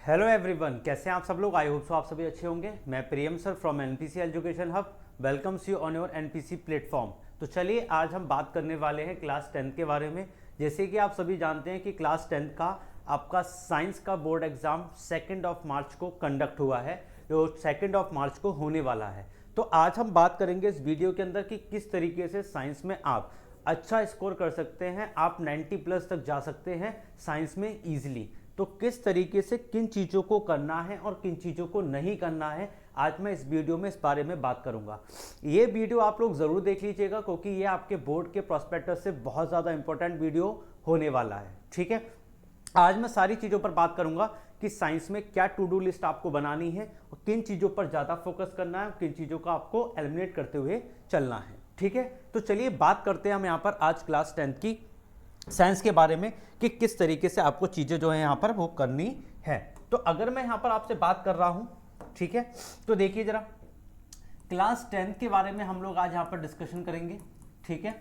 Hello everyone, कैसे हैं आप सब लोग। आई होप सो आप सभी अच्छे होंगे। मैं Priyam sir from NPC education hub welcomes you on your NPC platform. तो चलिए आज हम बात करने वाले हैं क्लास 10 के बारे में। जैसे कि आप सभी जानते हैं कि क्लास 10 का आपका साइंस का बोर्ड एग्जाम 2 मार्च को कंडक्ट हुआ है, जो 2 मार्च को होने वाला है। तो आज हम बात करेंगे इस वीडियो के अंदर कि किस तरीके से साइंस में आप अच्छा स्कोर कर सकते हैं, आप 90 प्लस तक जा सकते हैं साइंस में ईजिली। तो किस तरीके से किन चीज़ों को करना है और किन चीज़ों को नहीं करना है, आज मैं इस वीडियो में इस बारे में बात करूंगा। ये वीडियो आप लोग ज़रूर देख लीजिएगा क्योंकि ये आपके बोर्ड के प्रोस्पेक्टस से बहुत ज़्यादा इंपॉर्टेंट वीडियो होने वाला है। ठीक है, आज मैं सारी चीज़ों पर बात करूंगा कि साइंस में क्या टू डू लिस्ट आपको बनानी है और किन चीज़ों पर ज़्यादा फोकस करना है, किन चीज़ों का आपको एलिमिनेट करते हुए चलना है। ठीक है, तो चलिए बात करते हैं हम यहाँ पर आज क्लास 10 की साइंस के बारे में कि किस तरीके से आपको चीज़ें जो है यहाँ पर वो करनी है। तो अगर मैं यहाँ पर आपसे बात कर रहा हूँ, ठीक है, तो देखिए जरा क्लास 10 के बारे में हम लोग आज यहाँ पर डिस्कशन करेंगे। ठीक है,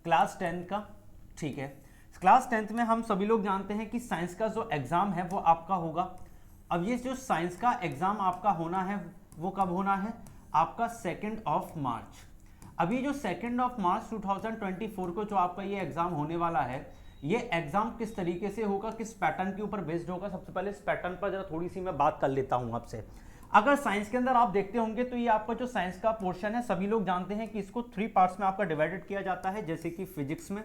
क्लास 10 का, ठीक है, क्लास 10 में हम सभी लोग जानते हैं कि साइंस का जो एग्ज़ाम है वो आपका होगा। अब ये जो साइंस का एग्ज़ाम आपका होना है वो कब होना है, आपका 2 मार्च। अभी जो 2 मार्च 2024 को जो आपका ये एग्ज़ाम होने वाला है, ये एग्ज़ाम किस तरीके से होगा, किस पैटर्न के ऊपर बेस्ड होगा, सबसे पहले इस पैटर्न पर जरा थोड़ी सी मैं बात कर लेता हूँ आपसे। अगर साइंस के अंदर आप देखते होंगे तो ये आपका जो साइंस का पोर्शन है, सभी लोग जानते हैं कि इसको 3 पार्ट्स में आपका डिवाइडेड किया जाता है, जैसे कि फिजिक्स में,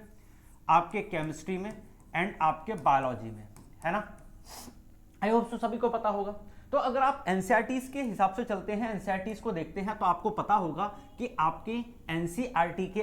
आपके केमिस्ट्री में एंड आपके बायोलॉजी में, है ना। आई होप सो सभी को पता होगा। तो अगर आप एनसीईआरटीज के हिसाब से चलते हैं, एनसीईआरटीज को देखते हैं, तो आपको पता होगा कि आपकी एनसीईआरटी के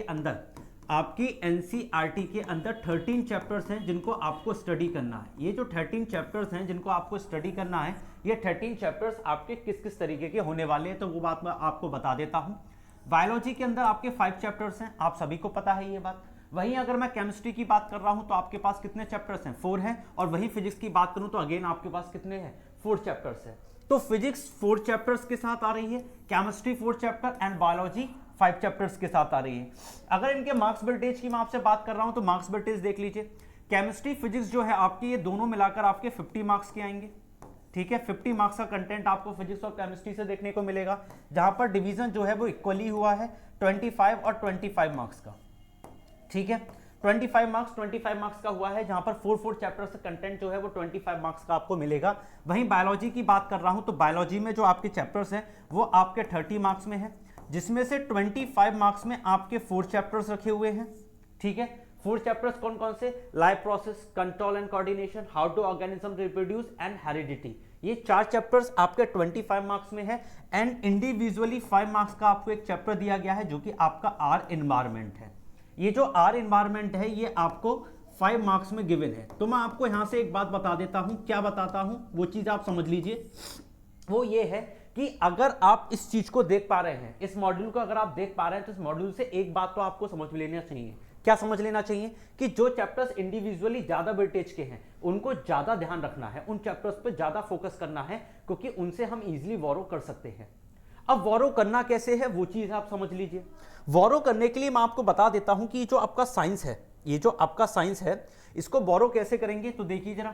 अंदर 13 चैप्टर्स हैं जिनको आपको स्टडी करना है। ये जो 13 चैप्टर्स हैं जिनको आपको स्टडी करना है, ये 13 चैप्टर्स आपके किस किस तरीके के होने वाले हैं, तो वो बात मैं आपको बता देता हूँ। बायोलॉजी के अंदर आपके 5 चैप्टर्स हैं, आप सभी को पता है ये बात। वहीं अगर मैं केमिस्ट्री की बात कर रहा हूं तो आपके पास कितने चैप्टर्स हैं, 4 हैं। और वहीं फिजिक्स की बात करूं तो अगेन आपके पास कितने हैं, 4 चैप्टर्स हैं। तो फिजिक्स 4 चैप्टर्स के साथ आ रही है, chemistry 4 chapter and biology 5 chapters के साथ आ रही है। अगर इनके मार्क्स वेटेज की मैं आपसे बात कर रहा हूं तो मार्क्स वेटेज देख लीजिए। केमिस्ट्री फिजिक्स जो है आपकी, ये दोनों मिलाकर आपके 50 मार्क्स के आएंगे। ठीक है, 50 मार्क्स का कंटेंट आपको फिजिक्स और केमिस्ट्री से देखने को मिलेगा, जहां पर डिवीजन जो है वो इक्वली हुआ है 25 और 25 मार्क्स का। ठीक है, 25 मार्क्स का हुआ है, जहां पर 4 चैप्टर से कंटेंट जो है वो 25 मार्क्स का आपको मिलेगा। वहीं बायोलॉजी की बात कर रहा हूं तो बायोलॉजी में जो आपके चैप्टर्स हैं वो आपके 30 मार्क्स में है, जिसमें से 25 मार्क्स में आपके 4 चैप्टर्स रखे हुए हैं। ठीक है, 4 चैप्टर्स कौन कौन से, life process, control and coordination, how to organism reproduce and heredity. ये 4 चैप्टर्स आपके 25 मार्क्स में है। एंड इंडिविजुअली 5 मार्क्स का आपको एक चैप्टर दिया गया है जो कि आपका आर एनवायरमेंट है। ये जो आर एनवायरमेंट है ये आपको 5 मार्क्स में गिवन है। तो मैं आपको यहां से एक बात बता देता हूं, क्या बताता हूं वो चीज आप समझ लीजिए। वो ये है कि अगर आप इस चीज को देख पा रहे हैं, इस मॉड्यूल को अगर आप देख पा रहे हैं, तो इस मॉड्यूल से एक बात तो आपको समझ लेना चाहिए। क्या समझ लेना चाहिए कि जो चैप्टर्स इंडिविजुअली ज्यादा वेटेज के हैं उनको ज्यादा ध्यान रखना है, उन चैप्टर्स पे ज्यादा फोकस करना है, क्योंकि उनसे हम इजिली वॉरो कर सकते हैं। अब वॉरो करना कैसे है वो चीज आप समझ लीजिए। वॉरो करने के लिए मैं आपको बता देता हूं कि जो आपका साइंस है, ये जो आपका साइंस है, इसको वॉरो कैसे करेंगे। तो देखिए जरा,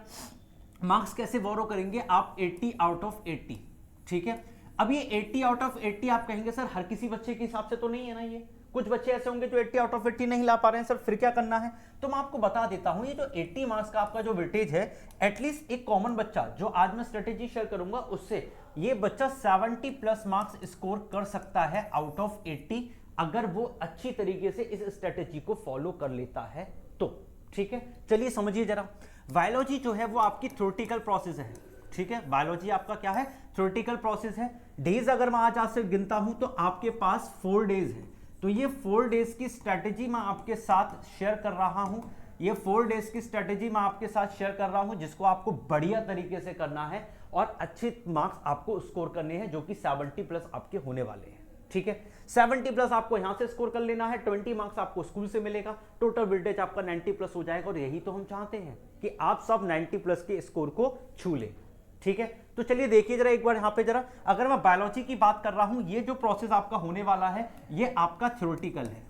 मार्क्स कैसे वॉरो करेंगे आप, 80 आउट ऑफ 80। ठीक है, अब ये 80 आउट ऑफ 80 आप कहेंगे सर हर किसी बच्चे के हिसाब से तो नहीं है ना, ये कुछ बच्चे ऐसे होंगे जो 80 आउट ऑफ 80 नहीं ला पा रहे हैं, सर फिर क्या करना है। तो मैं आपको बता देता हूं, ये जो 80 मार्क्स का आपका जो वेटेज है, एटलीस्ट एक कॉमन बच्चा जो आज मैं स्ट्रेटेजी शेयर करूंगा उससे ये बच्चा 70 प्लस मार्क्स स्कोर कर सकता है आउट ऑफ 80, अगर वो अच्छी तरीके से इस स्ट्रेटेजी को फॉलो कर लेता है तो। ठीक है, चलिए समझिए जरा। बायोलॉजी जो है वो आपकी थ्योरेटिकल प्रोसेस है। ठीक है, बायोलॉजी आपका क्या है, थ्योरेटिकल प्रोसेस है। डेज अगर मैं आज से गिनता हूं तो आपके पास 4 डेज है। तो ये 4 डेज की स्ट्रेटेजी मैं आपके साथ शेयर कर रहा हूं, ये 4 डेज की स्ट्रेटेजी मैं आपके साथ शेयर कर रहा हूं, जिसको आपको बढ़िया तरीके से करना है और अच्छे मार्क्स आपको स्कोर करने हैं, जो कि 70 प्लस आपके होने वाले हैं। ठीक है, 70 प्लस आपको यहां से स्कोर कर लेना है, 20 मार्क्स आपको स्कूल से मिलेगा, टोटल वेटेज आपका 90 प्लस हो जाएगा। और यही तो हम चाहते हैं कि आप सब 90 प्लस के स्कोर को छू लें। ठीक है, तो चलिए देखिए जरा एक बार यहां पे जरा, अगर मैं बायोलॉजी की बात कर रहा हूं, ये जो प्रोसेस आपका होने वाला है ये आपका थ्योरेटिकल है।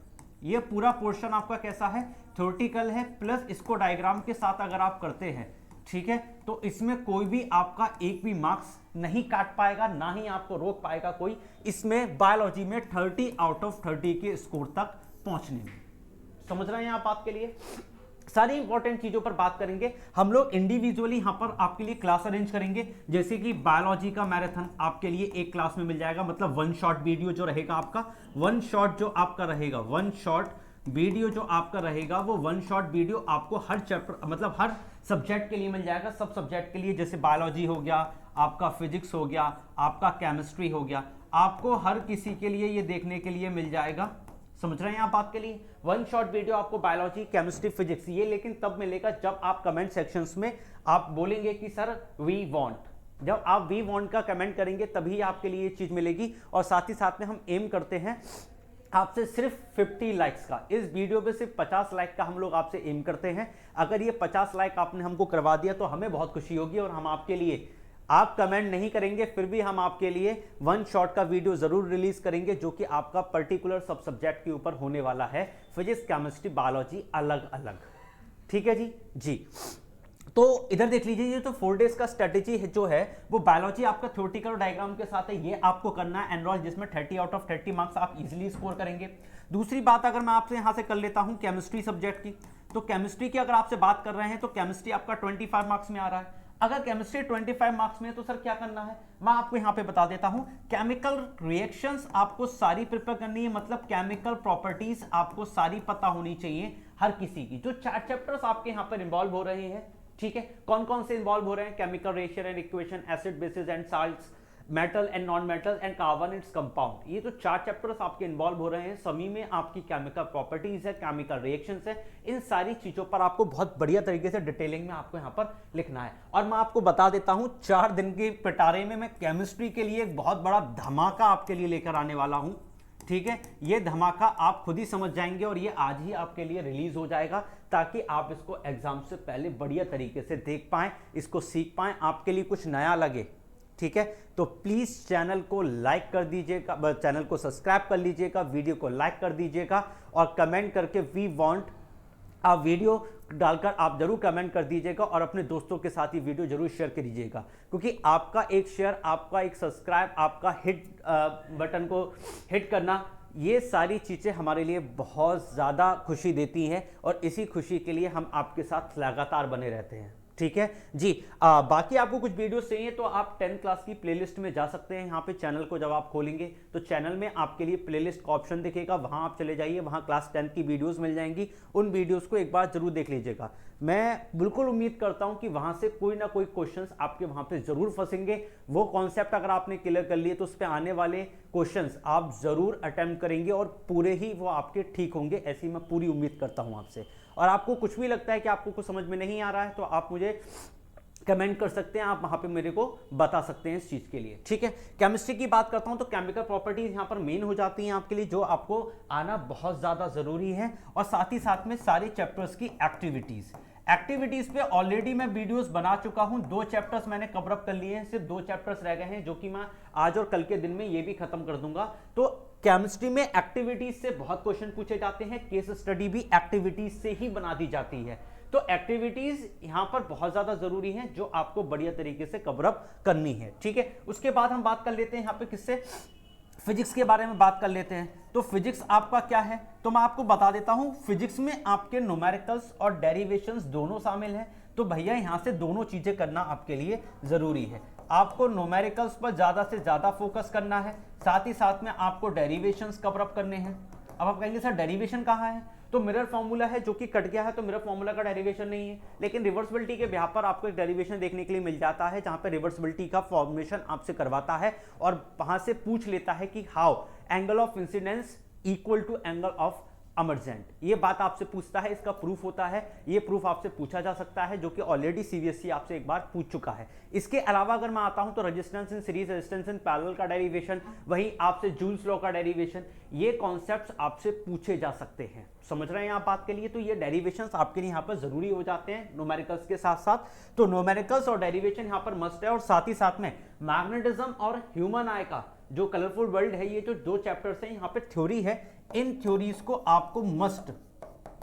ये पूरा पोर्शन आपका कैसा है, थ्योरेटिकल है, प्लस इसको डायग्राम के साथ अगर आप करते हैं ठीक है, तो इसमें कोई भी आपका एक भी मार्क्स नहीं काट पाएगा, ना ही आपको रोक पाएगा कोई इसमें बायोलॉजी में 30 आउट ऑफ 30 के स्कोर तक पहुंचने में। समझ रहे हैं आप बात के लिए? सारी इंपॉर्टेंट चीजों पर बात करेंगे हम लोग। इंडिविजुअली यहां पर आपके लिए क्लास अरेंज करेंगे, जैसे कि बायोलॉजी का मैराथन आपके लिए एक क्लास में मिल जाएगा, मतलब वन शॉट वीडियो जो रहेगा आपका, वन शॉट जो आपका रहेगा, वन शॉट वीडियो जो आपका रहेगा, वो वन शॉट वीडियो आपको हर चैप्टर मतलब हर सब्जेक्ट के लिए मिल जाएगा, सब सब्जेक्ट के लिए, जैसे बायोलॉजी हो गया, आपका फिजिक्स हो गया, आपका केमिस्ट्री हो गया, आपको हर किसी के लिए ये देखने के लिए मिल जाएगा। समझ रहे हैं आप बात के लिए? वन शॉट वीडियो आपको बायोलॉजी, केमिस्ट्री, फिजिक्स, ये लेकिन तब मिलेगा जब आप कमेंट सेक्शंस में आप बोलेंगे कि सर वी वांट। जब आप वी वांट का कमेंट करेंगे तभी आपके लिए ये चीज मिलेगी। और साथ ही साथ में हम एम करते हैं आपसे सिर्फ 50 लाइक्स का। इस वीडियो पे सिर्फ 50 लाइक का हम लोग आपसे एम करते हैं। अगर ये 50 लाइक आपने हमको करवा दिया तो हमें बहुत खुशी होगी, और हम आपके लिए, आप कमेंट नहीं करेंगे फिर भी हम आपके लिए वन शॉट का वीडियो जरूर रिलीज करेंगे, जो कि आपका पर्टिकुलर सब सब्जेक्ट के ऊपर होने वाला है, फिजिक्स, केमिस्ट्री, बायोलॉजी अलग अलग। ठीक है जी? जी, तो इधर देख लीजिए, ये तो 4 डेज का स्ट्रेटेजी है जो है वो बायोलॉजी आपका थ्योरेटिकल डायग्राम के साथ है, ये आपको करना है एनरोल, जिसमें 30 आउट ऑफ 30 मार्क्स आप इजीली स्कोर करेंगे। दूसरी बात अगर मैं आपसे यहां से कर लेता हूं केमिस्ट्री सब्जेक्ट की, तो केमिस्ट्री की अगर आपसे बात कर रहे हैं तो केमिस्ट्री आपका 25 मार्क्स में आ रहा है। अगर केमिस्ट्री 25 मार्क्स में है तो सर क्या करना है, मैं आपको यहां पे बता देता हूं। केमिकल रिएक्शंस आपको सारी प्रिपेयर करनी है, मतलब केमिकल प्रॉपर्टीज आपको सारी पता होनी चाहिए हर किसी की। जो 4 चैप्टर्स आपके यहां पर इन्वॉल्व हो रहे हैं, ठीक है, कौन कौन से इन्वॉल्व हो रहे हैं? Chemical reaction and equation, acid basis and salts, metal and non metal and carbon its compound, ये जो 4 चैप्टर्स आपके इन्वॉल्व हो रहे हैं, सभी में आपकी केमिकल प्रॉपर्टीज है, केमिकल रिएक्शंस है, इन सारी चीजों पर आपको बहुत बढ़िया तरीके से डिटेलिंग में आपको यहाँ पर लिखना है। और मैं आपको बता देता हूँ 4 दिन के पिटारे में मैं केमिस्ट्री के लिए एक बहुत बड़ा धमाका आपके लिए लेकर आने वाला हूँ। ठीक है, ये धमाका आप खुद ही समझ जाएंगे, और ये आज ही आपके लिए रिलीज हो जाएगा, ताकि आप इसको एग्जाम से पहले बढ़िया तरीके से देख पाएं, इसको सीख पाएं, आपके लिए कुछ नया लगे। ठीक है, तो प्लीज चैनल को लाइक कर दीजिएगा, चैनल को सब्सक्राइब कर लीजिएगा, वीडियो को लाइक कर दीजिएगा, और कमेंट करके वी वांट आप वीडियो डालकर आप जरूर कमेंट कर दीजिएगा, और अपने दोस्तों के साथ ये वीडियो जरूर शेयर कर दीजिएगा, क्योंकि आपका एक शेयर, आपका एक सब्सक्राइब, आपका हिट बटन को हिट करना, ये सारी चीज़ें हमारे लिए बहुत ज़्यादा खुशी देती हैं, और इसी खुशी के लिए हम आपके साथ लगातार बने रहते हैं। ठीक है जी, बाकी आपको कुछ वीडियोस चाहिए तो आप 10th क्लास की प्लेलिस्ट में जा सकते हैं। यहाँ पे चैनल को जब आप खोलेंगे तो चैनल में आपके लिए प्लेलिस्ट का ऑप्शन दिखेगा, वहाँ आप चले जाइए, वहाँ क्लास 10 की वीडियोस मिल जाएंगी, उन वीडियोस को एक बार जरूर देख लीजिएगा। मैं बिल्कुल उम्मीद करता हूँ कि वहाँ से कोई ना कोई क्वेश्चंस आपके वहाँ पे जरूर फंसेंगे। वो कॉन्सेप्ट अगर आपने क्लियर कर लिए तो उस पर आने वाले क्वेश्चंस आप जरूर अटेम्प्ट करेंगे, और पूरे ही वो आपके ठीक होंगे, ऐसी मैं पूरी उम्मीद करता हूँ आपसे। और आपको कुछ भी लगता है कि आपको कुछ समझ में नहीं आ रहा है तो आप मुझे कमेंट कर सकते हैं, आप वहां पे मेरे को बता सकते हैं इस चीज के लिए। ठीक है, केमिस्ट्री की बात करता हूं तो केमिकल प्रॉपर्टीज यहां पर मेन हो जाती हैं आपके लिए, जो आपको आना बहुत ज्यादा जरूरी है, और साथ ही साथ में सारे चैप्टर्स की एक्टिविटीज पे ऑलरेडी मैं वीडियोस बना चुका हूं। 2 चैप्टर्स मैंने कवर अप कर लिए हैं, सिर्फ 2 चैप्टर्स रह गए हैं, जो कि मैं आज और कल के दिन में ये भी खत्म कर दूंगा। तो केमिस्ट्री में एक्टिविटीज से बहुत क्वेश्चन पूछे जाते हैं, केस स्टडी भी एक्टिविटीज से ही बना दी जाती है, तो एक्टिविटीज यहां पर बहुत ज्यादा जरूरी है, जो आपको बढ़िया तरीके से कवर अप करनी है। ठीक है, उसके बाद हम बात कर लेते हैं यहाँ पे किससे, फिजिक्स के बारे में बात कर लेते हैं। तो फिजिक्स आपका क्या है, तो मैं आपको बता देता हूं, फिजिक्स में आपके न्यूमेरिकल्स और डेरिवेशंस दोनों शामिल हैं। तो भैया यहां से दोनों चीजें करना आपके लिए जरूरी है। आपको न्यूमेरिकल्स पर ज्यादा से ज्यादा फोकस करना है, साथ ही साथ में आपको डेरिवेशंस कवर अप करने हैं। अब आप कहेंगे सर डेरिवेशन कहाँ है, तो मिरर फॉर्मूला है जो कि कट गया है, तो मिरर फॉर्मूला का डेरिवेशन नहीं है, लेकिन रिवर्सिबिलिटी के बिहाफ पर आपको एक डेरिवेशन देखने के लिए मिल जाता है, जहां पे रिवर्सिबिलिटी का फॉर्मेशन आपसे करवाता है, और वहां से पूछ लेता है कि how angle of incidence equal to angle of emergent, ये बात आपसे पूछता है, इसका प्रूफ होता है, ये प्रूफ आपसे पूछा जा सकता है, जो कि ऑलरेडी सीबीएसई आपसे एक बार पूछ चुका है। इसके अलावा अगर मैं आता हूं तो resistance in series, resistance in parallel का डेरिवेशन, वही आपसे जूल्स लॉ का डेरिवेशन, ये कॉन्सेप्ट्स आपसे पूछे जा सकते हैं। समझ रहे हैं आप बात के लिए, तो ये डेरिवेशंस आपके लिए यहाँ पर जरूरी हो जाते हैं न्यूमेरिकल्स के साथ साथ। तो न्यूमेरिकल्स और डेरिवेशन यहाँ पर मस्ट है, और साथ ही साथ में मैग्नेटिज्म और ह्यूमन आई का जो कलरफुल वर्ल्ड है, ये जो 2 चैप्टर्स हैं यहाँ पे थ्योरी है, इन थ्योरीज को आपको मस्ट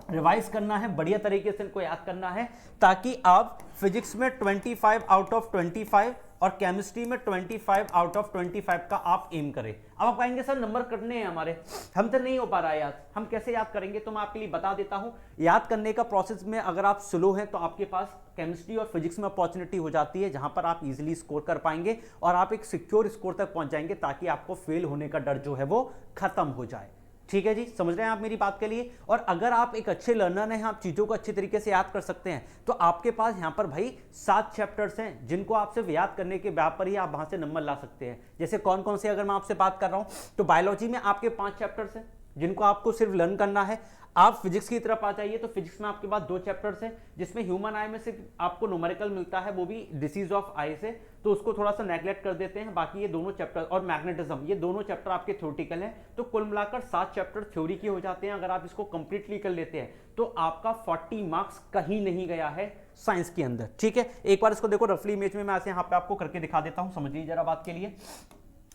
रिवाइज करना है, बढ़िया तरीके से इनको याद करना है, ताकि आप फिजिक्स में 25 आउट ऑफ 25 और केमिस्ट्री में 25 आउट ऑफ 25 का आप एम करें। अब आप कहेंगे सर नंबर कटने हैं हमारे, हम तो नहीं हो पा रहा है याद, हम कैसे याद करेंगे? तो मैं आपके लिए बता देता हूं। याद करने का प्रोसेस में अगर आप स्लो हैं तो आपके पास केमिस्ट्री और फिजिक्स में अपॉर्चुनिटी हो जाती है जहां पर आप इजीली स्कोर कर पाएंगे और आप एक सिक्योर स्कोर तक पहुंच जाएंगे, ताकि आपको फेल होने का डर जो है वो खत्म हो जाए। ठीक है जी, समझ रहे हैं आप मेरी बात के लिए? और अगर आप एक अच्छे लर्नर हैं, आप चीजों को अच्छी तरीके से याद कर सकते हैं, तो आपके पास यहां पर भाई 7 चैप्टर्स हैं जिनको आप सिर्फ याद करने के बाद पर ही आप वहां से नंबर ला सकते हैं। जैसे कौन कौन से अगर मैं आपसे बात कर रहा हूं तो बायोलॉजी में आपके 5 चैप्टर्स हैं जिनको आपको सिर्फ लर्न करना है। आप फिजिक्स की तरफ आ जाइए तो फिजिक्स में आपके पास 2 चैप्टर्स हैं जिसमें ह्यूमन आई में सिर्फ आपको न्यूमेरिकल मिलता है, वो भी डिसीज ऑफ आई से, तो उसको थोड़ा सा नेग्लेक्ट कर देते हैं। बाकी ये दोनों चैप्टर और मैग्नेटिज्म, ये दोनों चैप्टर आपके थ्योरेटिकल हैं, तो कुल मिलाकर 7 चैप्टर थ्योरी के हो जाते हैं। अगर आप इसको कंप्लीटली कर लेते हैं तो आपका 40 मार्क्स कहीं नहीं गया है साइंस के अंदर। ठीक है, एक बार इसको देखो रफली इमेज में, मैं ऐसे यहाँ पे आपको करके दिखा देता हूँ, समझिए जरा बात के लिए।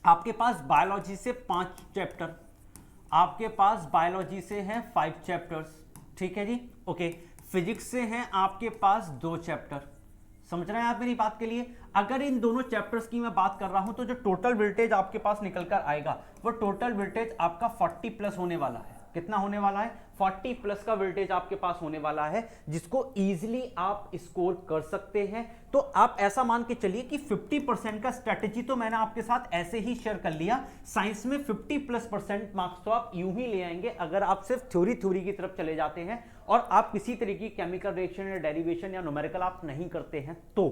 आपके पास बायोलॉजी से 5 चैप्टर, आपके पास बायोलॉजी से हैं 5 चैप्टर्स, ठीक है जी, ओके। फिजिक्स से हैं आपके पास 2 चैप्टर, समझ रहे हैं आप मेरी बात के लिए? अगर इन दोनों चैप्टर्स की मैं बात कर रहा हूं तो जो टोटल वेटेज आपके पास निकल कर आएगा वो टोटल वेटेज आपका 40 प्लस होने वाला है। कितना होने वाला है? 40 प्लस का वेटेज आपके पास होने वाला है, जिसको इजीली आप स्कोर कर सकते हैं। तो आप ऐसा मान के चलिए कि 50% का स्ट्रेटेजी तो मैंने आपके साथ ऐसे ही शेयर कर लिया। साइंस में 50+% मार्क्स तो आप यूं ही ले आएंगे अगर आप सिर्फ थ्योरी की तरफ चले जाते हैं और आप किसी तरीके की केमिकल रिएक्शन या डेरिवेशन या न्यूमेरिकल आप नहीं करते हैं। तो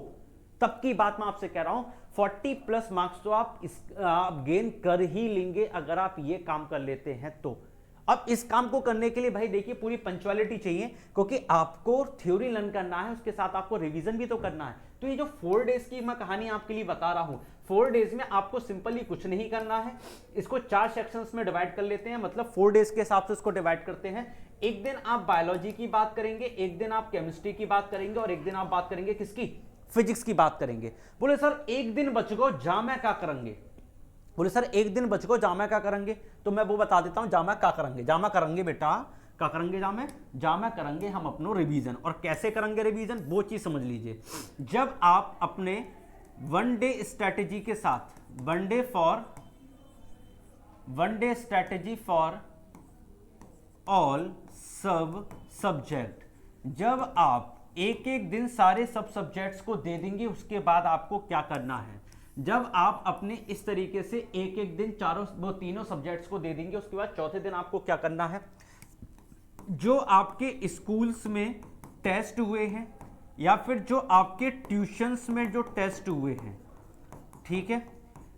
तब की बात मैं आपसे कह रहा हूं 40+ मार्क्स तो आप गेन कर ही लेंगे अगर आप ये काम कर लेते हैं तो। अब इस काम को करने के लिए भाई देखिए पूरी पंक्चुअलिटी चाहिए, क्योंकि आपको थ्योरी लर्न करना है, उसके साथ आपको रिवीजन भी तो करना है। तो ये जो 4 डेज की मैं कहानी आपके लिए बता रहा हूं, 4 डेज में आपको सिंपली कुछ नहीं करना है। इसको 4 सेक्शंस में डिवाइड कर लेते हैं, मतलब 4 डेज के हिसाब से इसको डिवाइड करते हैं। एक दिन आप बायोलॉजी की बात करेंगे, एक दिन आप केमिस्ट्री की बात करेंगे और एक दिन आप बात करेंगे किसकी? फिजिक्स की बात करेंगे। बोले सर एक दिन बच गो, जामे क्या करेंगे? बोले सर एक दिन बच गो, जामा क्या करेंगे? तो मैं वो बता देता हूं जामा क्या करेंगे। जामा करेंगे बेटा, क्या करेंगे? जामा करेंगे हम अपनो रिवीजन। और कैसे करेंगे रिवीजन वो चीज समझ लीजिए। जब आप अपने 1 डे स्ट्रेटेजी के साथ, 1 डे स्ट्रेटेजी फॉर ऑल सब सब्जेक्ट, जब आप एक दिन सारे सब सब्जेक्ट्स को दे देंगे, उसके बाद आपको क्या करना है? जब आप अपने इस तरीके से एक दिन तीनों सब्जेक्ट्स को दे देंगे, उसके बाद चौथे दिन आपको क्या करना है? जो आपके स्कूल्स में टेस्ट हुए हैं या फिर जो आपके ट्यूशंस में जो टेस्ट हुए हैं, ठीक है,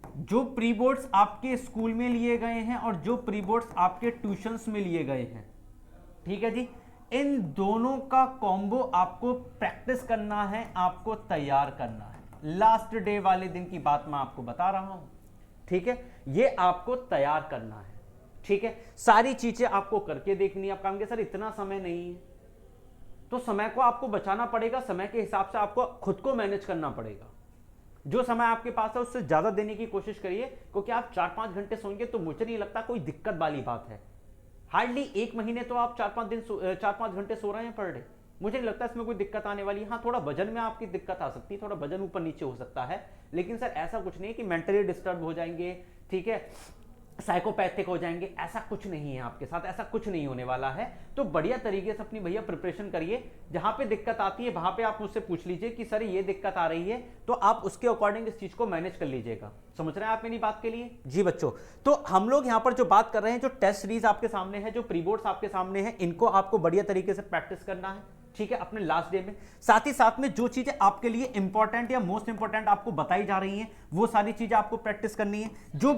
जो प्री बोर्ड्स आपके स्कूल में लिए गए हैं और जो प्री बोर्ड्स आपके ट्यूशंस में लिए गए हैं, ठीक है जी, इन दोनों का कॉम्बो आपको प्रैक्टिस करना है, आपको तैयार करना है। लास्ट डे वाले दिन की बात मैं आपको बता रहा हूं, ठीक है, ये आपको तैयार करना है, ठीक है। सारी चीजें आपको करके देखनी है। आप कहेंगे सर इतना समय नहीं है, तो समय को आपको बचाना पड़ेगा, समय के हिसाब से आपको खुद को मैनेज करना पड़ेगा। जो समय आपके पास है उससे ज्यादा देने की कोशिश करिए, क्योंकि आप 4-5 घंटे सोएंगे तो मुझे नहीं लगता कोई दिक्कत वाली बात है। हार्डली 1 महीने तो आप 4-5 घंटे सो रहे हैं पर डे, मुझे नहीं लगता इसमें कोई दिक्कत आने वाली है। हाँ, थोड़ा वजन में आपकी दिक्कत आ सकती है, थोड़ा वजन ऊपर नीचे हो सकता है, लेकिन सर ऐसा कुछ नहीं है कि मेंटली डिस्टर्ब हो जाएंगे, ठीक है, साइकोपैथिक हो जाएंगे, ऐसा कुछ नहीं है आपके साथ, ऐसा कुछ नहीं होने वाला है। तो बढ़िया तरीके से अपनी भैया प्रिपरेशन करिए। जहां पे दिक्कत आती है वहां पे आप मुझसे पूछ लीजिए कि सर ये दिक्कत आ रही है, तो आप उसके अकॉर्डिंग इस चीज को मैनेज कर लीजिएगा। समझ रहे हैं आप मेरी बात के लिए? जी बच्चों, तो हम लोग यहाँ पर जो बात कर रहे हैं, जो टेस्ट सीरीज आपके सामने है, जो प्री बोर्ड्स आपके सामने है, इनको आपको बढ़िया तरीके से प्रैक्टिस करना है, ठीक है, अपने लास्ट डे में। साथ ही साथ में जो चीजें आपके लिए इंपॉर्टेंट या मोस्ट इंपॉर्टेंट आपको बताई जा रही हैं, वो सारी चीजें आपको प्रैक्टिस करनी है। जो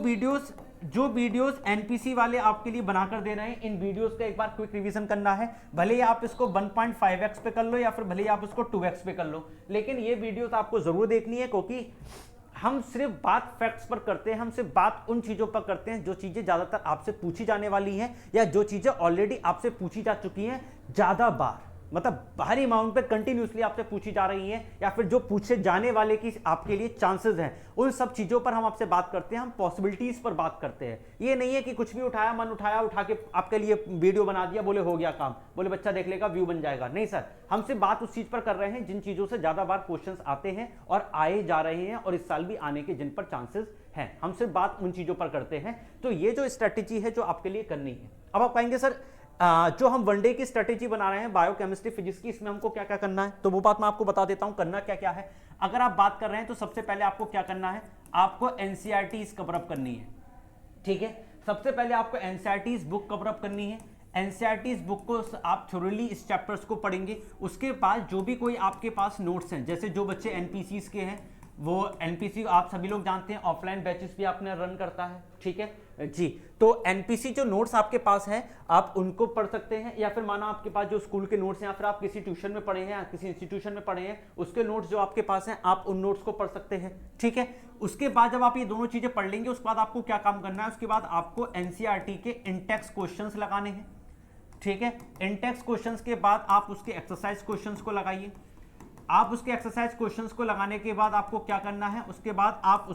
वीडियोस एनपीसी वाले आपके लिए बनाकर दे रहे हैं, इन वीडियोस का एक बार क्विक रिवीजन करना है। भले ही आप इसको 1.5x पे कर लो या फिर भले ही आप इसको 2x पे कर लो, लेकिन ये वीडियोस आपको जरूर देखनी है, क्योंकि हम सिर्फ बात फैक्ट्स पर करते हैं, हम सिर्फ बात उन चीजों पर करते हैं जो चीजें ज्यादातर आपसे पूछी जाने वाली हैं या जो चीजें ऑलरेडी आपसे पूछी जा चुकी हैं ज्यादा बार। मतलब भारी अमाउंट पे कंटिन्यूसली आपसे पूछी जा रही है, या फिर जो पूछे जाने वाले की आपके लिए चांसेस हैं, उन सब चीजों पर हम आपसे बात करते हैं, हम पॉसिबिलिटीज पर बात करते हैं। ये नहीं है कि कुछ भी उठाया, मन उठाया, उठा के आपके लिए वीडियो बना दिया, बोले हो गया काम, बोले बच्चा देख लेगा, व्यू बन जाएगा। नहीं सर, हमसे बात उस चीज पर कर रहे हैं जिन चीजों से ज्यादा बार क्वेश्चंस आते हैं और आए जा रहे हैं, और इस साल भी आने के जिन पर चांसेस हैं, हम सिर्फ बात उन चीजों पर करते हैं। तो ये जो स्ट्रेटेजी है जो आपके लिए करनी है। अब आप कहेंगे सर जो हम वनडे की स्ट्रेटेजी बना रहे हैं बायोकेमिस्ट्री फिजिक्स की, इसमें हमको क्या क्या करना है, तो वो बात मैं आपको बता देता हूं करना क्या क्या है। अगर आप बात कर रहे हैं तो सबसे पहले आपको क्या करना है, आपको एनसीईआरटीज कवर अप करनी है। ठीक है, सबसे पहले आपको एनसीईआरटीज बुक कवर अप करनी है। एनसीईआरटीज बुक को आप थोरली इस चैप्टर्स को पढ़ेंगे। उसके बाद जो भी कोई आपके पास नोट्स हैं, जैसे जो बच्चे एनपीसीज के हैं, वो एनपीसी आप सभी लोग जानते हैं, ऑफलाइन बैचेस भी आपने रन करता है। ठीक है जी, तो एनपीसी जो नोट्स आपके पास हैं आप उनको पढ़ सकते हैं, या फिर माना आपके पास जो स्कूल के नोट्स हैं, या फिर आप किसी ट्यूशन में पढ़े हैं या किसी इंस्टीट्यूशन में पढ़े हैं, उसके नोट्स जो आपके पास हैं आप उन नोट्स को पढ़ सकते हैं। ठीक है, उसके बाद जब आप ये दोनों चीजें पढ़ लेंगे, उसके बाद आपको क्या काम करना है, उसके बाद आपको एनसीईआरटी के इंटेक्स क्वेश्चंस लगाने हैं। ठीक है, इंटेक्स क्वेश्चंस के बाद आप उसके एक्सरसाइज क्वेश्चंस को लगाइए। आप उसके एक्सरसाइज क्वेश्चंस को लगाने के बाद आपको क्या करना है, उसके बाद आप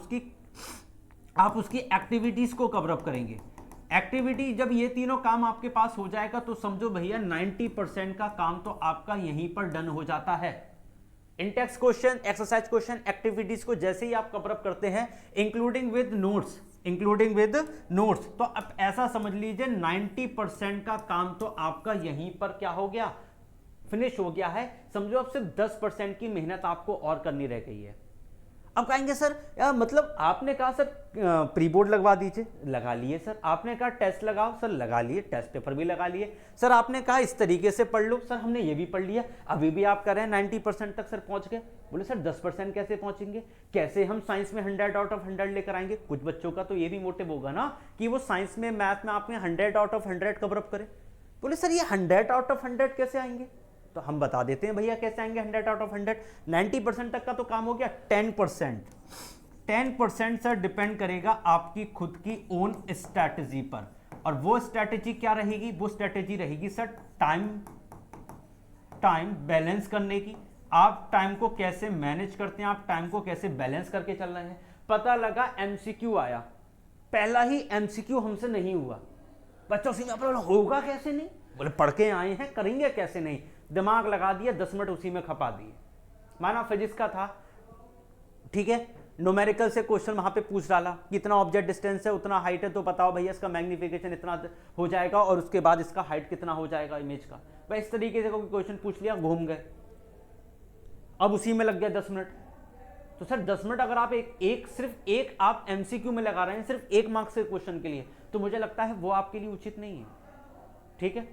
उसकी एक्टिविटीज को कवर अप करेंगे। एक्टिविटी जब ये तीनों काम आपके पास हो जाएगा तो समझो भैया 90% का काम तो आपका यहीं पर डन हो जाता है। Intex question, exercise question, activities को जैसे ही आप कवर अप करते हैं इंक्लूडिंग विद नोट्स, तो अब ऐसा समझ लीजिए 90% का काम तो आपका यहीं पर क्या हो गया, फिनिश हो गया है। समझो अब सिर्फ 10% की मेहनत आपको और करनी रह गई है। अब कहेंगे सर यार मतलब आपने कहा सर प्री बोर्ड लगवा दीजिए, लगा लिए सर। आपने कहा टेस्ट लगाओ सर, लगा लिए, टेस्ट पेपर भी लगा लिए सर। आपने कहा इस तरीके से पढ़ लो सर, हमने ये भी पढ़ लिया। अभी भी आप कह रहे हैं 90% तक सर पहुंच गए। बोले सर 10% कैसे पहुंचेंगे, कैसे हम साइंस में 100 आउट ऑफ 100 लेकर आएंगे। कुछ बच्चों का तो ये भी मोटिव होगा ना कि वो साइंस में, मैथ में आपने 100 आउट ऑफ 100 कवर अप करे। बोले सर ये 100 आउट ऑफ 100 कैसे आएंगे, तो हम बता देते हैं भैया कैसे आएंगे 100 आउट ऑफ 100। 90% तक का तो काम हो गया। 10% सर डिपेंड करेगा आपकी खुद की ओन स्ट्रैटेजी पर, और वो स्ट्रैटेजी क्या रहेगी, वो स्ट्रैटेजी रहेगी सर टाइम बैलेंस करने की। आप टाइम को कैसे मैनेज करते हैं, आप टाइम को कैसे बैलेंस करके चल रहे हैं। पता लगा एमसीक्यू आया, पहला ही एमसीक्यू हमसे नहीं हुआ, बच्चों से होगा कैसे नहीं, बोले पढ़ के आए हैं, करेंगे कैसे नहीं, दिमाग लगा दिया, 10 मिनट उसी में खपा दिए। माना फिजिक्स का था, ठीक है, न्यूमेरिकल से क्वेश्चन वहां पे पूछ डाला, कितना ऑब्जेक्ट डिस्टेंस है, उतना हाइट है, तो बताओ भैया इसका मैग्निफिकेशन इतना हो जाएगा और उसके बाद इसका हाइट कितना हो जाएगा इमेज का। भाई इस तरीके से कोई क्वेश्चन पूछ लिया, घूम गए, अब उसी में लग गया 10 मिनट। तो सर 10 मिनट अगर आप सिर्फ एक आप एमसीक्यू में लगा रहे हैं, सिर्फ 1 मार्क्स के क्वेश्चन के लिए, तो मुझे लगता है वो आपके लिए उचित नहीं है। ठीक है,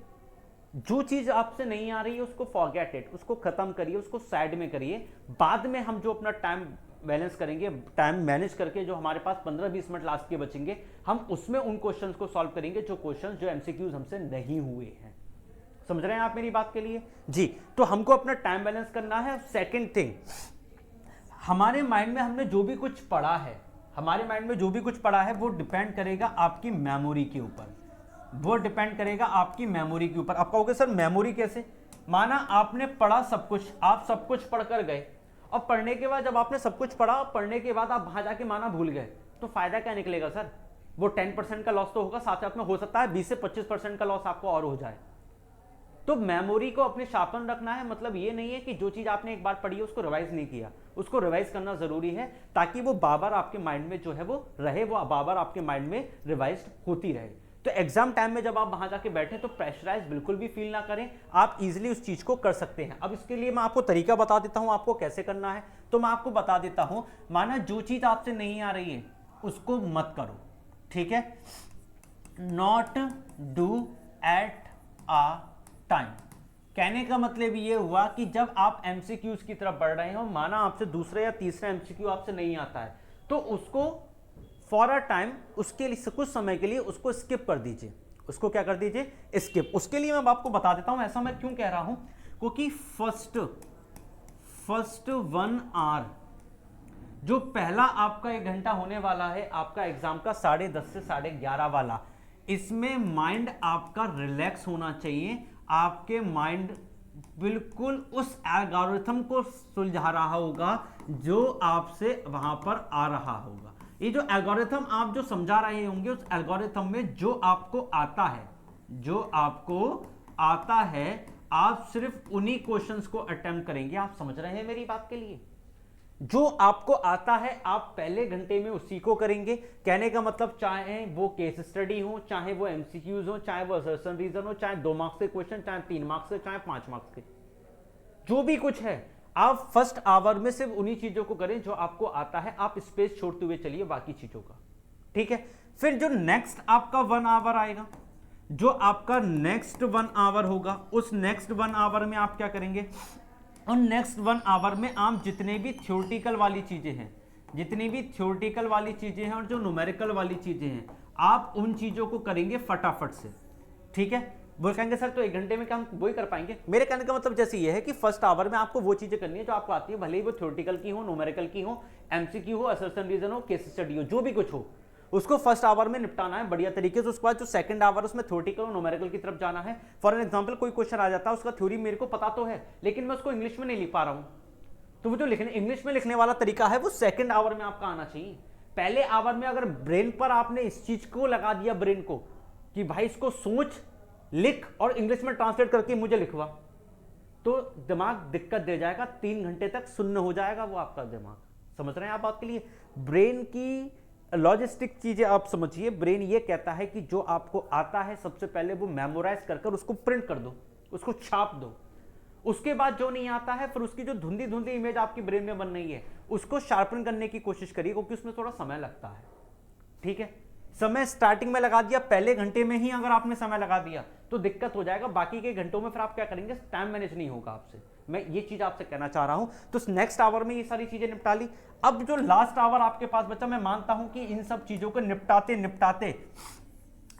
जो चीज आपसे नहीं आ रही है उसको फॉरगेट इट, उसको खत्म करिए, उसको साइड में करिए। बाद में हम जो अपना टाइम बैलेंस करेंगे, टाइम मैनेज करके जो हमारे पास 15-20 मिनट लास्ट के बचेंगे, हम उसमें उन क्वेश्चंस को सॉल्व करेंगे जो क्वेश्चंस जो एमसीक्यूज हमसे नहीं हुए हैं। समझ रहे हैं आप मेरी बात के लिए जी। तो हमको अपना टाइम बैलेंस करना है। सेकंड थिंग, हमारे माइंड में हमने जो भी कुछ पढ़ा है, हमारे माइंड में जो भी कुछ पढ़ा है वो डिपेंड करेगा आपकी मेमोरी के ऊपर, वो डिपेंड करेगा आपकी मेमोरी के ऊपर। आप कहोगे सर मेमोरी कैसे, माना आपने पढ़ा सब कुछ, आप सब कुछ पढ़कर गए, और पढ़ने के बाद जब आपने सब कुछ पढ़ा, पढ़ने के बाद आप वहां जाके माना भूल गए, तो फायदा क्या निकलेगा सर। वो 10% का लॉस तो होगा, साथ साथ में हो सकता है 20 से 25% का लॉस आपको और हो जाए। तो मेमोरी को अपने शार्पन रखना है। मतलब ये नहीं है कि जो चीज आपने एक बार पढ़ी है उसको रिवाइज नहीं किया, उसको रिवाइज करना जरूरी है, ताकि वो बार बार आपके माइंड में जो है वो रहे, वो बार बार आपके माइंड में रिवाइज होती रहे। तो एग्जाम टाइम में जब आप वहां जाके बैठे तो प्रेशराइज बिल्कुल भी फील ना करें, आप इजीली उस चीज को कर सकते हैं। अब इसके लिए मैं आपको तरीका बता देता हूं आपको कैसे करना है। तो मैं आपको बता देता हूं, माना जो चीज आपसे नहीं आ रही है उसको मत करो, ठीक है। Not do at a time, कहने का मतलब ये हुआ कि जब आप एमसीक्यूज की तरफ बढ़ रहे हो, माना आपसे दूसरा या तीसरा एमसीक्यू आपसे नहीं आता है, तो उसको फॉर अ टाइम, उसके लिए कुछ समय के लिए उसको स्किप कर दीजिए। उसको क्या कर दीजिए, स्किप। उसके लिए मैं आपको बता देता हूं, ऐसा मैं क्यों कह रहा हूं, क्योंकि फर्स्ट 1 आवर जो पहला आपका 1 घंटा होने वाला है आपका एग्जाम का 10:30 से 11:30 वाला, इसमें माइंड आपका रिलैक्स होना चाहिए। आपके माइंड बिल्कुल उस एल्गोरिथम को सुलझा रहा होगा जो आपसे वहां पर आ रहा होगा। ये जो एल्गोरिथम आप जो समझा रहे होंगे, उस एल्गोरिथम में जो आपको आता है, जो आपको आता है, आप सिर्फ उन्हीं क्वेश्चंस को अटेम्प्ट करेंगे। आप समझ रहे हैं मेरी बात के लिए? जो आपको आता है आप पहले घंटे में उसी को करेंगे। कहने का मतलब चाहे वो केस स्टडी हो, चाहे वो एमसीक्यूज हो, चाहे वो असर्शन रीजन हो, चाहे 2 मार्क्स के क्वेश्चन, चाहे 3 मार्क्स के, चाहे 5 मार्क्स के, जो भी कुछ है, आप फर्स्ट आवर में सिर्फ उन्हीं चीजों को करें जो आपको आता है। आप स्पेस छोड़ते हुए चलिए बाकी चीजों का, ठीक है। फिर जो नेक्स्ट आपका 1 आवर आएगा, जो आपका नेक्स्ट 1 आवर होगा, उस नेक्स्ट 1 आवर में आप क्या करेंगे? और नेक्स्ट 1 आवर में आप जितने भी थ्योरेटिकल वाली चीजें हैं, जितनी भी थ्योरेटिकल वाली चीजें हैं और जो न्यूमेरिकल वाली चीजें हैं, आप उन चीजों को करेंगे फटाफट से, ठीक है। वो कहेंगे सर तो 1 घंटे में क्या हम वही कर पाएंगे? मेरे कहने का मतलब जैसे ये है कि फर्स्ट आवर में आपको वो चीजें करनी है जो आपको आती है, भले ही वो थ्योरेटिकल की हो, न्यूमेरिकल की हो, एमसीक्यू हो, असर्शन रीजन हो, केस स्टडी हो, जो भी कुछ हो, उसको फर्स्ट आवर में निपटाना है बढ़िया तरीके से। उसके बाद जो सेकंड आवर उसमें थ्योरेटिकल और न्यूमेरिकल की तरफ जाना है। फॉर एन एग्जांपल कोई क्वेश्चन आ जाता है, उसका थ्योरी मेरे को पता तो है, लेकिन मैं उसको इंग्लिश में नहीं लिख पा रहा हूं, तो वो जो लिखने इंग्लिश में लिखने वाला तरीका है वो सेकंड आवर में आपका आना चाहिए। पहले आवर में अगर ब्रेन पर आपने इस चीज को लगा दिया, ब्रेन को, कि भाई इसको सोच, लिख और इंग्लिश में ट्रांसलेट करके मुझे लिखवा, तो दिमाग दिक्कत दे जाएगा। 3 घंटे तक सुन्न हो जाएगा वो आपका दिमाग। समझ रहे हैं आप बात के लिए? ब्रेन की लॉजिस्टिक चीजें आप समझिए। ब्रेन ये कहता है कि जो आपको आता है सबसे पहले वो मेमोराइज कर उसको प्रिंट कर दो, उसको छाप दो। उसके बाद जो नहीं आता है, फिर उसकी जो धुंधली धुंधली इमेज आपकी ब्रेन में बन रही है, उसको शार्पन करने की कोशिश करिए, क्योंकि उसमें थोड़ा समय लगता है, ठीक है। समय स्टार्टिंग में लगा दिया, पहले घंटे में ही अगर आपने समय लगा दिया तो दिक्कत हो जाएगा। बाकी के घंटों में फिर आप क्या करेंगे? टाइम मैनेज नहीं होगा आपसे। मैं ये चीज आपसे कहना चाह रहा हूं। तो नेक्स्ट आवर में ये सारी चीजें निपटा ली। अब जो लास्ट आवर आपके पास बचा, मैं मानता हूं कि इन सब चीजों को निपटाते निपटाते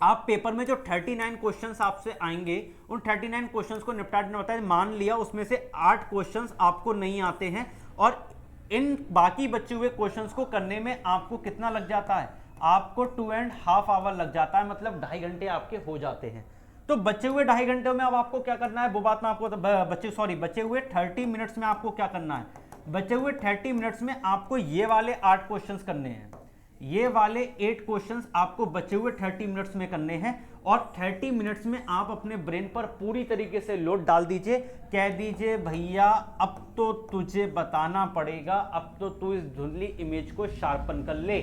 आप पेपर में जो 39 क्वेश्चंस आपसे आएंगे, उन 39 क्वेश्चंस को निपटाने होता है। मान लिया उसमें से 8 क्वेश्चंस आपको नहीं आते हैं, और इन बाकी बचे हुए क्वेश्चंस को करने में आपको कितना लग जाता है? आपको 2.5 आवर लग जाता है, मतलब 2.5 घंटे आपके हो जाते हैं। तो बचे हुए 2.5 घंटे में अब आपको क्या करना है, वो बात मैं आपको बचे हुए 30 मिनट्स में आपको क्या करना है? बचे हुए 30 मिनट्स में आपको ये वाले 8 क्वेश्चंस करने हैं, ये वाले 8 क्वेश्चंस आपको बचे हुए 30 मिनट्स में करने हैं। और 30 मिनट्स में आप अपने ब्रेन पर पूरी तरीके से लोड डाल दीजिए, कह दीजिए भैया अब तो तुझे बताना पड़ेगा, अब तो तू इस धुंधली इमेज को शार्पन कर ले,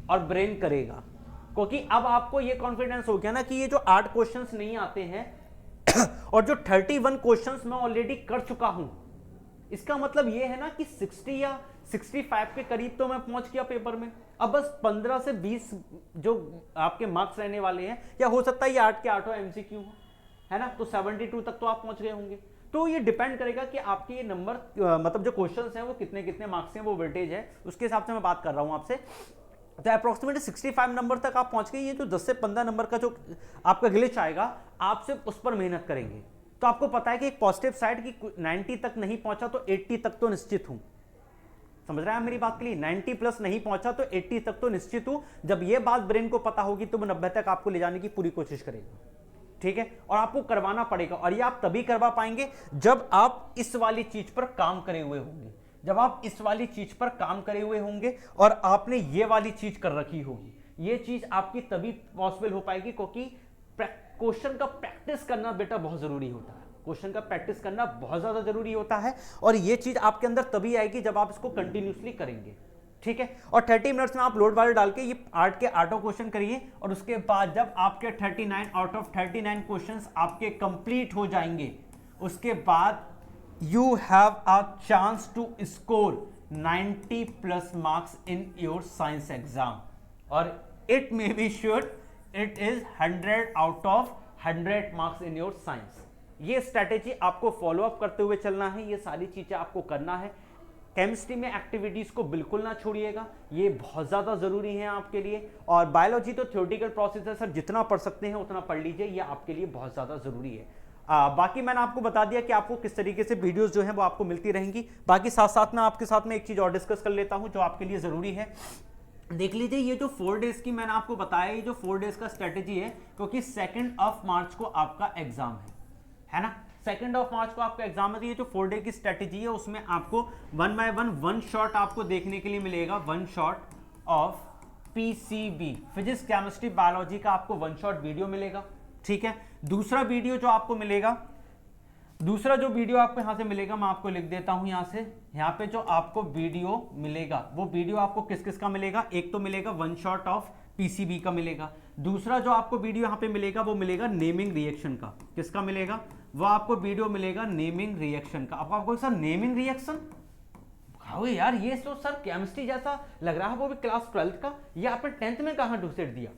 और ब्रेन करेगा। क्योंकि अब आपको ये कॉन्फिडेंस हो गया ना कि ये जो 8 क्वेश्चंस नहीं आते हैं और जो 31 क्वेश्चंस मैं ऑलरेडी कर चुका हूं, इसका मतलब ये है ना कि 60 या 65 के करीब तो मैं पहुंच गया पेपर में। अब बस 15 से 20 जो आपके मार्क्स रहने वाले हैं, या हो सकता है ये 8 के 8 एमसीक्यू हो, है ना, तो 72 तक तो आप पहुंच गए होंगे। तो ये डिपेंड करेगा कि आपके ये नंबर मतलब जो क्वेश्चंस हैं वो कितने कितने मार्क्स हैं, वो वेटेज है, उसके हिसाब से मैं बात कर रहा हूं आपसे। तो अप्रोक्सीमेटली 65 नंबर तक आप पहुंच गए। ये जो 10 से 15 नंबर का जो आपका ग्लिच आएगा, आप सिर्फ उस पर मेहनत करेंगे तो आपको पता है कि एक पॉजिटिव साइड की 90 तक नहीं पहुंचा तो 80 तक तो निश्चित हूं। समझ रहे हैं मेरी बात के लिए? 90 प्लस नहीं पहुंचा तो 80 तक तो निश्चित हूं। जब ये बात ब्रेन को पता होगी तो वो 90 तक आपको ले जाने की पूरी कोशिश करेगा, ठीक है। और आपको करवाना पड़ेगा, और ये आप तभी करवा पाएंगे जब आप इस वाली चीज पर काम करे हुए होंगे, जब आप इस वाली चीज पर काम करे हुए होंगे और आपने ये वाली चीज कर रखी होगी। ये चीज आपकी तभी पॉसिबल हो पाएगी, क्योंकि क्वेश्चन का प्रैक्टिस करना बेटा बहुत जरूरी होता है। क्वेश्चन का प्रैक्टिस करना बहुत ज्यादा जरूरी होता है, और ये चीज आपके अंदर तभी आएगी जब आप इसको कंटिन्यूसली करेंगे, ठीक है। और 30 मिनट्स में आप लोड वाले डाल के ये 8 के 8 क्वेश्चन करिए, और उसके बाद जब आपके 39 आउट ऑफ 39 क्वेश्चंस आपके कंप्लीट हो जाएंगे, उसके बाद you have a chance to score 90 plus marks in your science exam, और it may be sure it is 100 out of 100 marks in your science। ये स्ट्रैटेजी आपको फॉलो अप करते हुए चलना है, ये सारी चीजें आपको करना है। केमिस्ट्री में एक्टिविटीज को बिल्कुल ना छोड़िएगा, ये बहुत ज्यादा जरूरी है आपके लिए। और बायोलॉजी तो थ्योरेटिकल प्रोसेस है सर, जितना पढ़ सकते हैं उतना पढ़ लीजिए, ये आपके लिए बहुत ज्यादा जरूरी है। बाकी मैंने आपको बता दिया कि आपको किस तरीके से वीडियोस जो हैं वो आपको मिलती रहेंगी। बाकी साथ साथ में आपके साथ में एक चीज और डिस्कस कर लेता हूं जो आपके लिए जरूरी है। देख लीजिए, ये जो 4 डेज की मैंने आपको बताया, ये जो 4 डेज का स्ट्रेटेजी है, क्योंकि 2 मार्च को आपका एग्जाम है ना। 2 मार्च को आपका एग्जाम है। ये जो 4 डे की स्ट्रेटेजी है उसमें आपको 1 बाय 1 शॉट आपको देखने के लिए मिलेगा, 1 shot of PCB, physics chemistry biology का आपको 1 शॉट वीडियो मिलेगा, ठीक है। दूसरा वीडियो जो आपको मिलेगा, दूसरा जो वीडियो आपको यहां से मिलेगा मैं आपको लिख देता हूं यहां से, यहां पे जो आपको वीडियो मिलेगा वो वीडियो आपको किस किस का मिलेगा, एक तो मिलेगा 1 शॉट ऑफ पीसीबी का मिलेगा, दूसरा जो आपको वीडियो यहां पे मिलेगा वो मिलेगा नेमिंग रिएक्शन का। किसका मिलेगा? वो आपको वीडियो मिलेगा नेमिंग रिएक्शन का। आपको सर नेमिंग रिएक्शन यार, ये तो सर केमिस्ट्री जैसा लग रहा है, वो भी क्लास 12th का, ये आपने 10th में कहां ढूंढ दिया?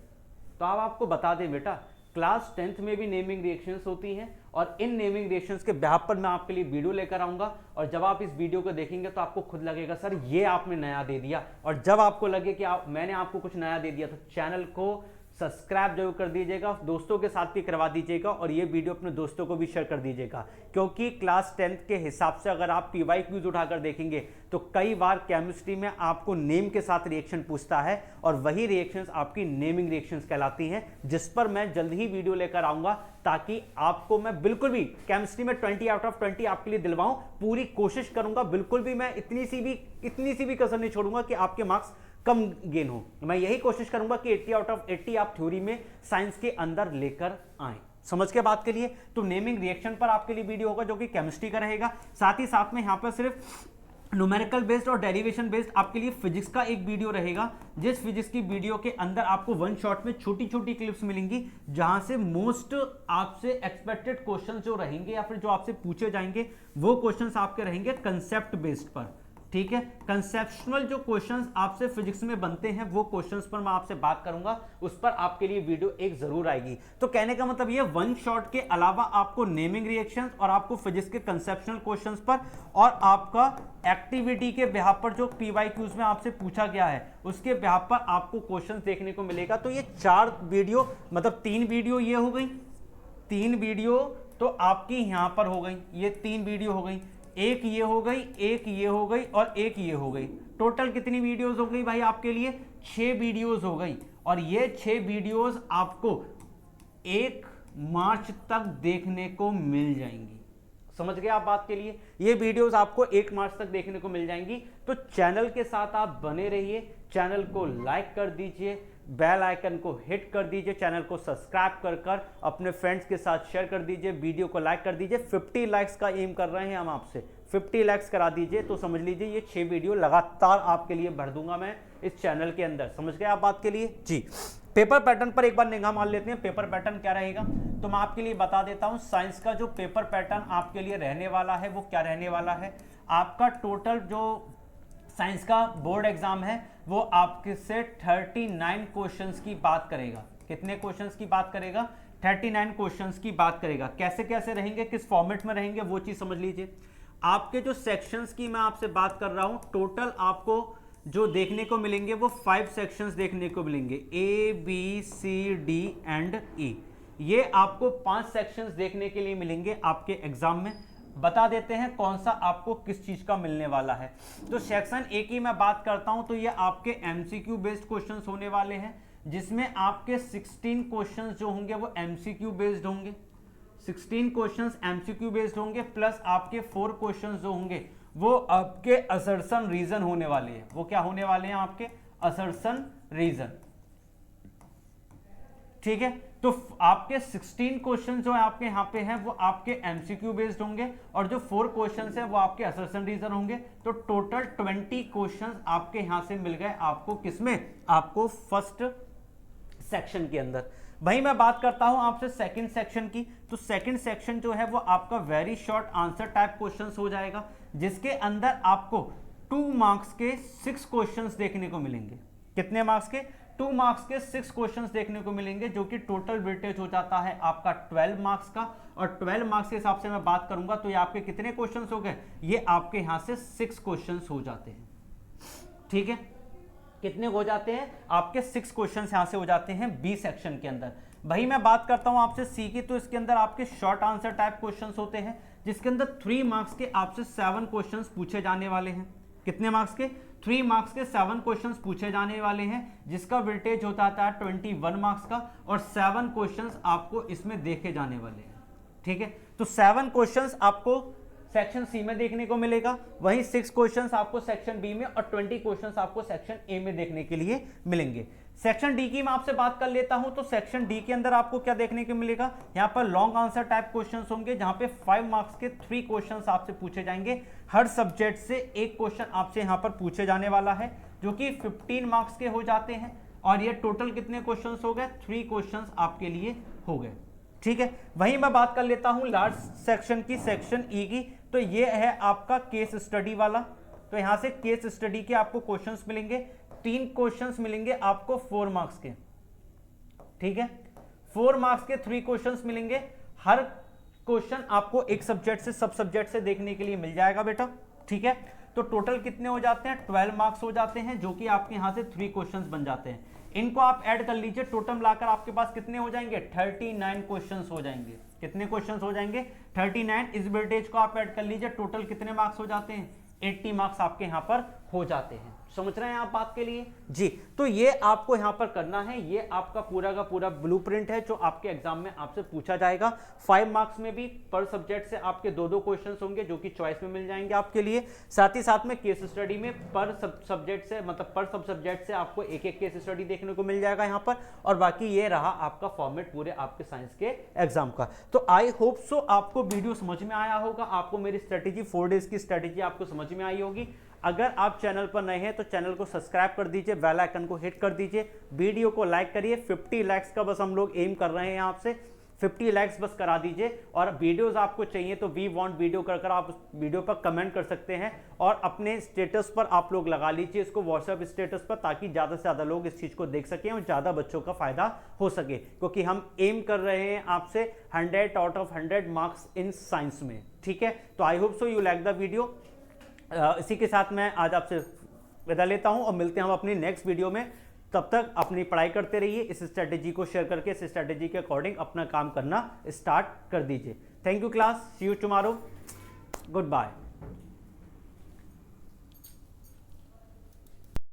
तो अब आपको बता दें बेटा, क्लास 10th में भी नेमिंग रिएक्शंस होती हैं और इन नेमिंग रिएक्शंस के बेहाफ पर मैं आपके लिए वीडियो लेकर आऊंगा, और जब आप इस वीडियो को देखेंगे तो आपको खुद लगेगा सर ये आपने नया दे दिया। और जब आपको लगे कि मैंने आपको कुछ नया दे दिया तो चैनल को सब्सक्राइब जरूर कर दीजिएगा, दोस्तों के साथ भी करवा दीजिएगा और ये वीडियो अपने दोस्तों को भी शेयर कर दीजिएगा, क्योंकि क्लास 10th के हिसाब से अगर आप PYQs उठाकर देखेंगे तो कई बार केमिस्ट्री में आपको नेम के साथ रिएक्शन पूछता है और वही रिएक्शंस आपकी नेमिंग रिएक्शंस कहलाती हैं, जिस पर मैं जल्द ही वीडियो लेकर आऊंगा ताकि आपको मैं बिल्कुल भी केमिस्ट्री में 20 आउट ऑफ 20 आपके लिए दिलवाऊं। पूरी कोशिश करूंगा, बिल्कुल भी मैं इतनी सी भी कसर नहीं छोड़ूंगा कि आपके मार्क्स कम गेन हो। मैं यही कोशिश करूंगा कि 80 आउट ऑफ 80 आप थ्योरी में साइंस के अंदर लेकर आए। समझ के बात के लिए तो नेमिंग रिएक्शन पर आपके लिए वीडियो होगा जो कि केमिस्ट्री का रहेगा। साथ ही साथ में यहां पर सिर्फ न्यूमेरिकल बेस्ड और डेरिवेशन बेस्ड आपके लिए फिजिक्स का एक वीडियो रहेगा, जिस फिजिक्स की वीडियो के अंदर आपको 1 शॉट में छोटी छोटी क्लिप्स मिलेंगी, जहां से मोस्ट आपसे एक्सपेक्टेड क्वेश्चन जो रहेंगे या फिर जो आपसे पूछे जाएंगे वो क्वेश्चंस आपके रहेंगे कंसेप्ट बेस्ड पर, ठीक है। कंसेप्शनल जो क्वेश्चंस आपसे फिजिक्स में बनते हैं वो क्वेश्चंस पर मैं आपसे बात करूंगा, उस पर आपके लिए वीडियो एक जरूर आएगी। तो कहने का मतलब ये 1 शॉट के अलावा आपको नेमिंग रिएक्शंस और आपको फिजिक्स के कंसेप्शनल क्वेश्चंस पर और आपका एक्टिविटी के बिहाफ पर जो PYQs में आपसे पूछा गया है उसके बिहाफ पर आपको क्वेश्चंस देखने को मिलेगा। तो ये 4 वीडियो, मतलब 3 वीडियो ये हो गई, 3 वीडियो तो आपकी यहां पर हो गई, ये 3 वीडियो हो गई, एक ये हो गई, एक ये हो गई और एक ये हो गई। टोटल कितनी वीडियोस हो गई भाई आपके लिए? 6 वीडियोस हो गई, और ये 6 वीडियोस आपको 1 मार्च तक देखने को मिल जाएंगी। समझ गए आप बात के लिए? ये वीडियोस आपको 1 मार्च तक देखने को मिल जाएंगी। तो चैनल के साथ आप बने रहिए, चैनल को लाइक कर दीजिए, बेल आइकन को हिट कर दीजिए, चैनल को सब्सक्राइब कर अपने फ्रेंड्स के साथ शेयर कर दीजिए, वीडियो को लाइक कर दीजिए। 50 लाइक्स का एम कर रहे हैं हम आपसे, 50 लाइक्स करा दीजिए तो समझ लीजिए ये 6 वीडियो लगातार आपके लिए भर दूंगा मैं इस चैनल के अंदर। समझ गए आप बात के लिए जी। पेपर पैटर्न पर एक बार निगाह मार लेते हैं, पेपर पैटर्न क्या रहेगा तो मैं आपके लिए बता देता हूं। साइंस का जो पेपर पैटर्न आपके लिए रहने वाला है वो क्या रहने वाला है, आपका टोटल जो साइंस का बोर्ड एग्जाम है वो आपके से 39 क्वेश्चंस की बात करेगा। कितने क्वेश्चंस की बात करेगा? 39 क्वेश्चंस की बात करेगा। कैसे कैसे रहेंगे, किस फॉर्मेट में रहेंगे वो चीज समझ लीजिए। आपके जो सेक्शंस की मैं आपसे बात कर रहा हूं, टोटल आपको जो देखने को मिलेंगे वो 5 सेक्शंस देखने को मिलेंगे, ABCD एंड E। ये आपको 5 सेक्शंस देखने के लिए मिलेंगे आपके एग्जाम में। बता देते हैं कौन सा आपको किस चीज का मिलने वाला है। तो सेक्शन ए की मैं बात करता हूं तो ये आपके MCQ बेस्ड क्वेश्चंस होने वाले हैं, जिसमें आपके 16 क्वेश्चंस जो होंगे वो MCQ बेस्ड होंगे, 16 क्वेश्चंस MCQ बेस्ड होंगे, प्लस आपके 4 क्वेश्चंस जो होंगे वो आपके असर्शन रीजन होने वाले हैं। वो क्या होने वाले हैं? आपके असर्शन रीजन, ठीक है। तो आपके 16 क्वेश्चन जो है आपके यहाँ पे हैं वो आपके MCQ बेस्ड होंगे, और जो 4 क्वेश्चन है वो आपके असर्शन रीजन होंगे। तो टोटल 20 क्वेश्चन आपके यहाँ से मिल गए आपको, किसमें? आपको फर्स्ट सेक्शन के अंदर। भाई मैं बात करता हूं आपसे सेकंड सेक्शन की, तो सेकंड सेक्शन जो है वो आपका very short answer type questions हो जाएगा, जिसके अंदर आपको 2 मार्क्स के 6 क्वेश्चंस देखने को मिलेंगे। कितने मार्क्स के? 2 मार्क्स के 6 क्वेश्चंस देखने को मिलेंगे, जो कि टोटल वेटेज हो जाता है आपका 12 मार्क्स का। और 12 मार्क्स के हिसाब से मैं बात करूंगा तो ये आपके कितने क्वेश्चंस हो गए? ये आपके यहां से 6 क्वेश्चंस हो जाते हैं, ठीक है। कितने हो जाते हैं? आपके 6 क्वेश्चंस यहां से हो जाते हैं बी सेक्शन के अंदर। भाई मैं बात करता हूं आपसे सी की, तो इसके अंदर आपके शॉर्ट आंसर टाइप क्वेश्चंस होते हैं, जिसके अंदर 3 मार्क्स के आपसे 7 क्वेश्चंस पूछे जाने वाले हैं। कितने मार्क्स के? 3 मार्क्स के 7 क्वेश्चंस पूछे जाने वाले हैं, जिसका वेटेज होता है 21 मार्क्स का, और 7 क्वेश्चंस आपको इसमें देखे जाने वाले हैं, ठीक है। तो 7 क्वेश्चंस आपको सेक्शन सी में देखने को मिलेगा, वहीं 6 क्वेश्चंस आपको सेक्शन बी में और 20 क्वेश्चंस आपको सेक्शन ए में देखने के लिए मिलेंगे। सेक्शन डी की मैं आपसे बात कर लेता हूं, तो सेक्शन डी के अंदर आपको क्या देखने को मिलेगा, यहां पर लॉन्ग आंसर टाइप क्वेश्चंस होंगे, जहां पे 5 मार्क्स के 3 क्वेश्चंस आपसे पूछे जाएंगे। हर सब्जेक्ट से एक क्वेश्चन आपसे यहां पर पूछे जाने वाला है, जो कि 15 मार्क्स के हो जाते हैं। और ये टोटल कितने क्वेश्चंस हो गए, 3 क्वेश्चंस आपके लिए हो गए, ठीक है। वहीं मैं बात कर लेता हूं लास्ट सेक्शन की, सेक्शन ई की, तो ये है आपका केस स्टडी वाला। तो यहां से केस स्टडी के आपको क्वेश्चंस मिलेंगे, 3 क्वेश्चंस मिलेंगे आपको 4 मार्क्स के, ठीक है। 4 मार्क्स के 3 क्वेश्चंस मिलेंगे। हर क्वेश्चन आपको एक सब्जेक्ट से, सब सब्जेक्ट से देखने के लिए मिल जाएगा बेटा, ठीक है। तो टोटल कितने हो जाते हैं, 12 मार्क्स हो जाते हैं, जो कि आपके यहां से 3 क्वेश्चंस बन जाते हैं। इनको आप ऐड कर लीजिए, टोटल मिलाकर आपके पास कितने हो जाएंगे, 39 क्वेश्चंस हो जाएंगे। कितने क्वेश्चंस हो जाएंगे, 39। इस वेटेज को आप ऐड कर लीजिए, टोटल कितने मार्क्स हो जाते हैं, 80 मार्क्स आपके यहां पर हो जाते हैं। समझ रहे हैं आप बात के लिए जी। तो ये आपको यहां पर करना है, ये आपका पूरा का पूरा ब्लूप्रिंट है जो आपके एग्जाम में आपसे पूछा जाएगा। 5 मार्क्स में भी पर सब्जेक्ट से आपके 2-2 क्वेश्चंस होंगे, जो कि चॉइस में मिल जाएंगे आपके लिए। साथ ही साथ में केस स्टडी में पर सब्जेक्ट से, मतलब पर सब सब्जेक्ट से आपको एक-एक केस स्टडी देखने को मिल जाएगा यहां पर। और बाकी ये रहा आपका फॉर्मेट पूरे आपके साइंस के एग्जाम का। तो आई होप सो आपको वीडियो समझ में आया होगा, आपको मेरी स्ट्रेटेजी 4 डेज की स्ट्रेटेजी आपको समझ में आई होगी। अगर आप चैनल पर नए हैं तो चैनल को सब्सक्राइब कर दीजिए, बेल आइकन को हिट कर दीजिए, वीडियो को लाइक करिए। 50 लाइक्स का बस हम लोग एम कर रहे हैं आपसे, 50 लाइक्स बस करा दीजिए। और वीडियोस आपको चाहिए तो वी वांट वीडियो कर आप वीडियो पर कमेंट कर सकते हैं, और अपने स्टेटस पर आप लोग लगा लीजिए इसको, व्हाट्सएप स्टेटस पर, ताकि ज़्यादा से ज़्यादा लोग इस चीज़ को देख सकें और ज़्यादा बच्चों का फायदा हो सके। क्योंकि हम एम कर रहे हैं आपसे 100 out of 100 marks in science में, ठीक है। तो I hope so you like the video. इसी के साथ मैं आज आपसे विदा लेता हूं और मिलते हैं हम अपनी नेक्स्ट वीडियो में। तब तक अपनी पढ़ाई करते रहिए, इस स्ट्रेटेजी को शेयर करके इस स्ट्रेटेजी के अकॉर्डिंग अपना काम करना स्टार्ट कर दीजिए। Thank you class, see you tomorrow, good bye.